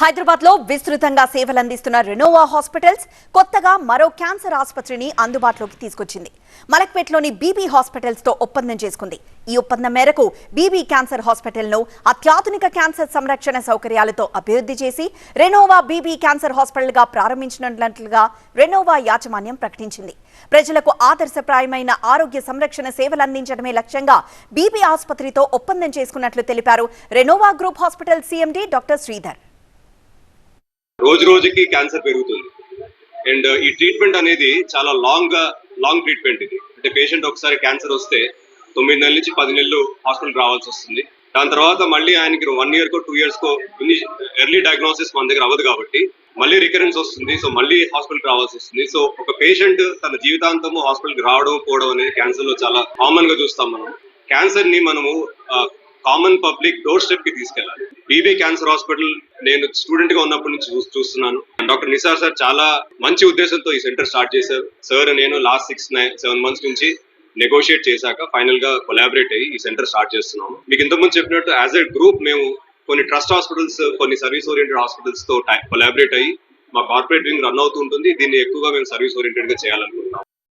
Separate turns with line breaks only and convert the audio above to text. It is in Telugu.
హైదరాబాద్ లో విస్తృతంగా సేవలందిస్తున్న రెనోవా హాస్పిటల్స్ కొత్తగా మరో క్యాన్సర్ ఆసుపత్రిని అందుబాటులోకి తీసుకొచ్చింది. మలక్పేట్లోని బీబీ హాస్పిటల్స్ తో ఒప్పందం చేసుకుంది. ఈ ఒప్పందం మేరకు బీబీ క్యాన్సర్ హాస్పిటల్ ను అత్యాధునిక క్యాన్సర్ సంరక్షణ సౌకర్యాలతో అభివృద్ధి చేసి రెనోవా బీబీ క్యాన్సర్ హాస్పిటల్ గా ప్రారంభించనున్నట్లుగా రెనోవా యాజమాన్యం ప్రకటించింది. ప్రజలకు ఆదర్శప్రాయమైన ఆరోగ్య సంరక్షణ సేవలు అందించడమే లక్ష్యంగా బీబీ ఆసుపత్రితో ఒప్పందం చేసుకున్నట్లు తెలిపారు Renova group hospital CMD doctor Sridhar.
రోజు రోజుకి క్యాన్సర్ పెరుగుతుంది అండ్ ఈ ట్రీట్మెంట్ అనేది చాలా లాంగ్ ట్రీట్మెంట్. ఇది అంటే పేషెంట్ ఒకసారి క్యాన్సర్ వస్తే 9 నెలల నుంచి 10 నెలలు హాస్పిటల్ రావాల్సి వస్తుంది. దాని తర్వాత మళ్ళీ ఆయనకి 1 year కో 2 years కో ఎర్లీ డయాగ్నోసిస్ మన దగ్గర అవ్వదు కాబట్టి మళ్ళీ రికరెన్స్ వస్తుంది. సో మళ్ళీ హాస్పిటల్ రావాల్సి వస్తుంది. సో ఒక పేషెంట్ తన జీవితాంతము హాస్పిటల్కి రావడం పోవడం అనేది క్యాన్సర్ లో చాలా కామన్ గా చూస్తాం. మనం క్యాన్సర్ ని మనము కామన్ పబ్లిక్ డోర్ స్టెప్ కి తీసుకెళ్ళాలి. బీబీ క్యాన్సర్ హాస్పిటల్ నేను స్టూడెంట్ గా ఉన్నప్పటి నుంచి చూస్తున్నాను. డాక్టర్ నిసార్ సార్ చాలా మంచి ఉద్దేశంతో ఈ సెంటర్ స్టార్ట్ చేశారు. సార్ నేను లాస్ట్ 6-7 months నుంచి నెగోషియేట్ చేశాక ఫైనల్ గా కొలాబరేట్ అయ్యి ఈ సెంటర్ స్టార్ట్ చేస్తున్నాము. మీకు ఇంతకుముందు చెప్పినట్టు యాజ్ ఎ గ్రూప్ మేము కొన్ని ట్రస్ట్ హాస్పిటల్స్, కొన్ని సర్వీస్ ఓరియంటెడ్ హాస్పిటల్స్ తో కొలాబరేట్ అయ్యి మా కార్పొరేట్ వింగ్ రన్ అవుతూ ఉంటుంది. దీన్ని ఎక్కువగా మేము సర్వీస్ ఓరియంటెడ్ గా చేయాలనుకుంటున్నాం.